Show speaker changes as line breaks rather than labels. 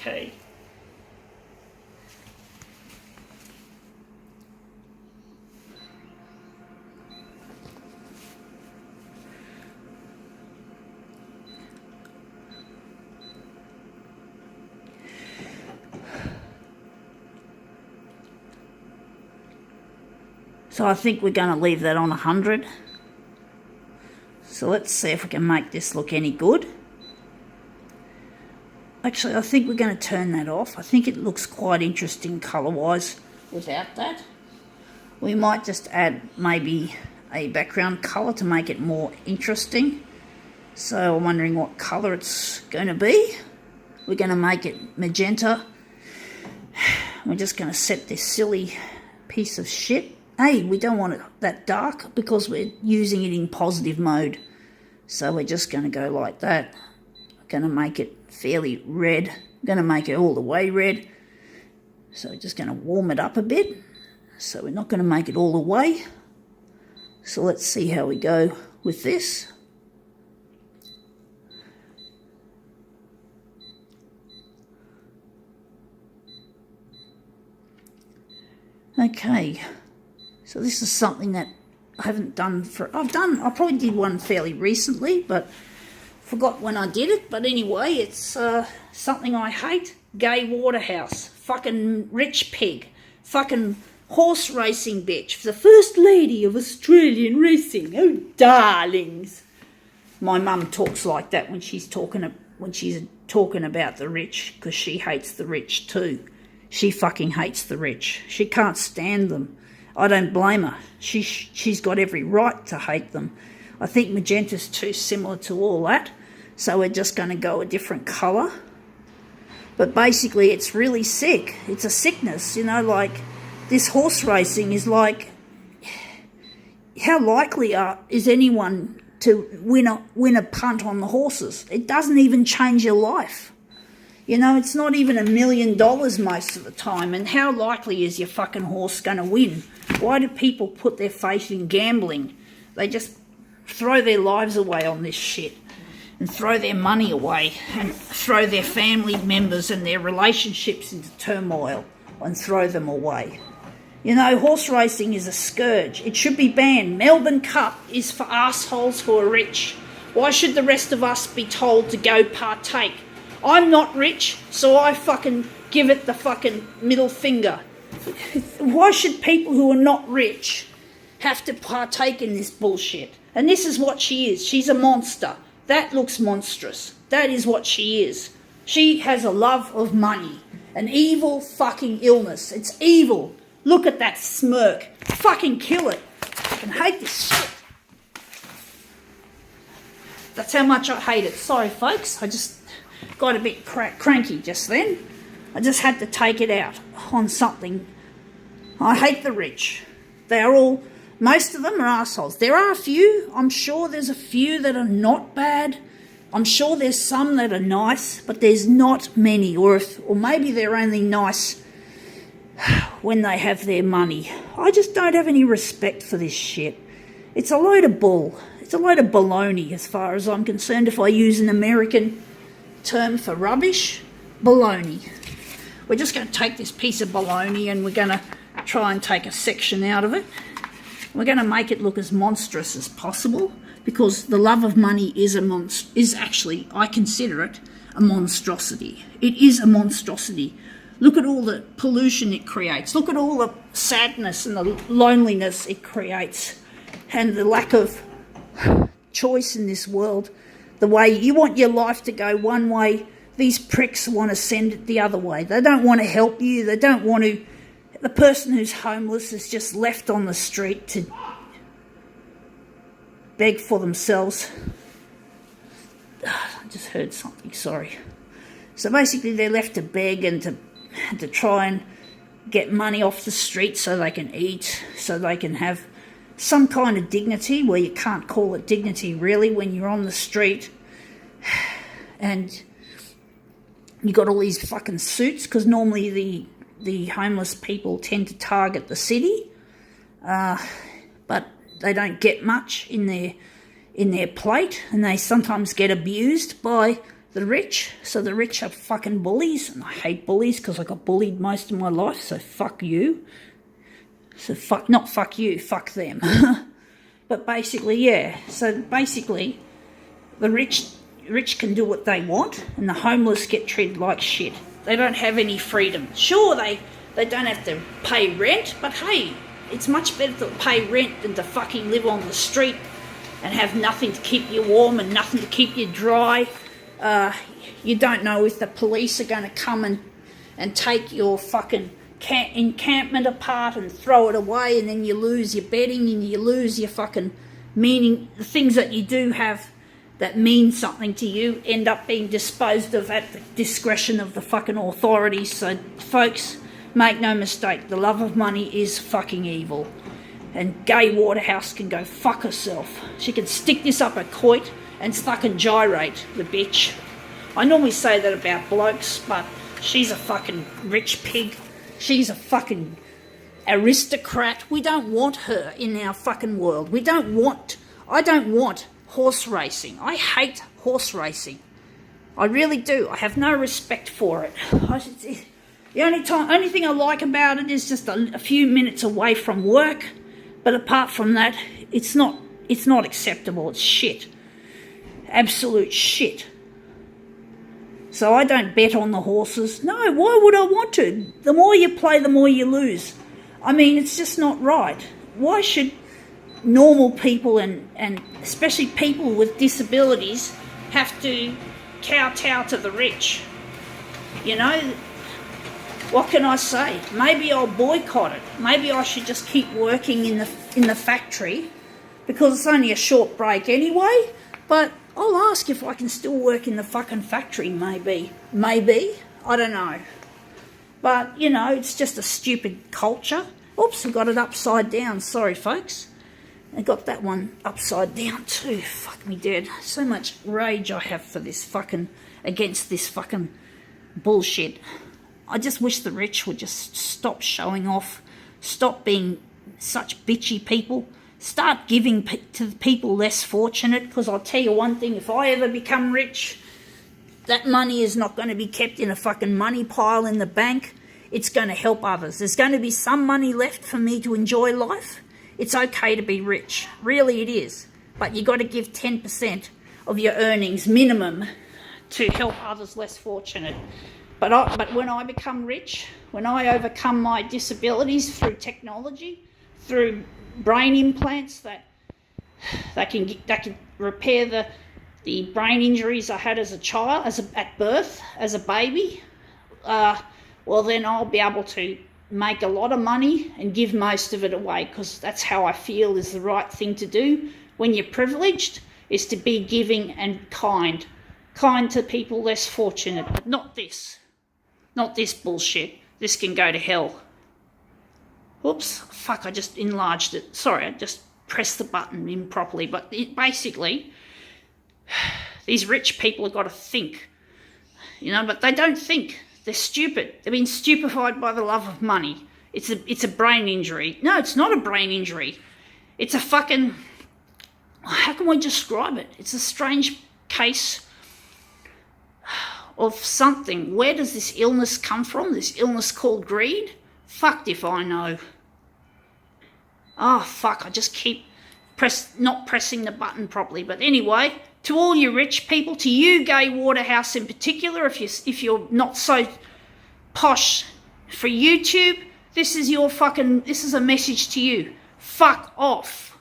Okay. So I think we're going to leave that on 100. So let's see if we can make this look any good. Actually, I think we're going to turn that off. I think it looks quite interesting colour-wise without that. We might just add maybe a background colour to make it more interesting. So I'm wondering what colour it's going to be. We're going to make it magenta. We're just going to set this silly piece of shit. Hey, we don't want it that dark because we're using it in positive mode. So we're just going to go like that. We're going to make it fairly red. I'm going to make it all the way red. So we're just going to warm it up a bit. So we're not going to make it all the way. So let's see how we go with this. Okay. So this is something that I haven't done for... I probably did one fairly recently, but forgot when I did it. But anyway, it's something I hate. Gay Waterhouse. Fucking rich pig. Fucking horse racing bitch. The first lady of Australian racing. Oh, darlings. My mum talks like that when she's talking about the rich, because she hates the rich too. She fucking hates the rich. She can't stand them. I don't blame her. She's got every right to hate them. I think magenta's too similar to all that, so we're just going to go a different colour. But basically it's really sick. It's a sickness, you know, like this horse racing is like, how likely is anyone to win a punt on the horses? It doesn't even change your life. You know, it's not even $1 million most of the time. And how likely is your fucking horse going to win? Why do people put their faith in gambling? They just throw their lives away on this shit and throw their money away and throw their family members and their relationships into turmoil and throw them away. You know, horse racing is a scourge. It should be banned. Melbourne Cup is for assholes who are rich. Why should the rest of us be told to go partake? I'm not rich, so I fucking give it the fucking middle finger. Why should people who are not rich have to partake in this bullshit? And this is what she is. She's a monster. That looks monstrous. That is what she is. She has a love of money. An evil fucking illness. It's evil. Look at that smirk. Fucking kill it. I fucking hate this shit. That's how much I hate it. Sorry, folks. I just got a bit cranky just then. I just had to take it out on something. I hate the rich. Most of them are assholes. There are a few. I'm sure there's a few that are not bad. I'm sure there's some that are nice, but there's not many. Or maybe they're only nice when they have their money. I just don't have any respect for this shit. It's a load of bull. It's a load of baloney as far as I'm concerned. If I use an American term for rubbish, baloney. We're just going to take this piece of baloney and we're going to try and take a section out of it. We're going to make it look as monstrous as possible, because the love of money is actually, I consider it a monstrosity. It is a monstrosity. Look at all the pollution it creates. Look at all the sadness and the loneliness it creates, and the lack of choice in this world. The way you want your life to go one way, these pricks want to send it the other way. They don't want to help you. They don't want to... The person who's homeless is just left on the street to beg for themselves. I just heard something, sorry. So basically they're left to beg and to try and get money off the street so they can eat, so they can have some kind of dignity, where you can't call it dignity really when you're on the street. And you got all these fucking suits, because normally the homeless people tend to target the city, but they don't get much in their plate, and they sometimes get abused by the rich. So the rich are fucking bullies, and I hate bullies because I got bullied most of my life, so fuck you. So not fuck you, fuck them. But basically, yeah. So basically, the rich can do what they want, and the homeless get treated like shit. They don't have any freedom. Sure, they don't have to pay rent, but hey, it's much better to pay rent than to fucking live on the street and have nothing to keep you warm and nothing to keep you dry. You don't know if the police are going to come and take your fucking encampment apart and throw it away, and then you lose your bedding and you lose your fucking meaning. The things that you do have that mean something to you end up being disposed of at the discretion of the fucking authorities. So, folks, make no mistake, the love of money is fucking evil. And Gay Waterhouse can go fuck herself. She can stick this up her coit and fucking gyrate, the bitch. I normally say that about blokes, but she's a fucking rich pig. She's a fucking aristocrat. We don't want her in our fucking world. I don't want horse racing. I hate horse racing. I really do. I have no respect for it. The only thing I like about it is just a few minutes away from work. But apart from that, it's not acceptable. It's shit. Absolute shit. So I don't bet on the horses. No, why would I want to? The more you play, the more you lose. I mean, it's just not right. Why should normal people and especially people with disabilities have to kowtow to the rich? You know, what can I say? Maybe I'll boycott it. Maybe I should just keep working in the factory because it's only a short break anyway. But I'll ask if I can still work in the fucking factory, maybe. Maybe. I don't know. But, you know, it's just a stupid culture. Oops, I got it upside down. Sorry, folks. I got that one upside down too. Fuck me dead. So much rage I have for this fucking, against this fucking bullshit. I just wish the rich would just stop showing off. Stop being such bitchy people. Start giving to the people less fortunate, because I'll tell you one thing, if I ever become rich, that money is not going to be kept in a fucking money pile in the bank. It's going to help others. There's going to be some money left for me to enjoy life. It's okay to be rich. Really it is. But you got to give 10% of your earnings minimum to help others less fortunate. But when I become rich, when I overcome my disabilities through technology, through brain implants that can repair the brain injuries I had as a child, at birth, as a baby, well then I'll be able to make a lot of money and give most of it away, because that's how I feel is the right thing to do. When you're privileged, is to be giving and kind to people less fortunate, but not this bullshit. This can go to hell. Oops, fuck, I just enlarged it. Sorry, I just pressed the button improperly. But basically, these rich people have got to think, you know, but they don't think. They're stupid. They've been stupefied by the love of money. It's a brain injury. No, it's not a brain injury. It's a fucking, how can we describe it? It's a strange case of something. Where does this illness come from? This illness called greed? Fucked if I know. Oh, fuck, I just keep not pressing the button properly. But anyway, to all you rich people, to you, Gay Waterhouse in particular, if you're not so posh for YouTube, this is a message to you. Fuck off.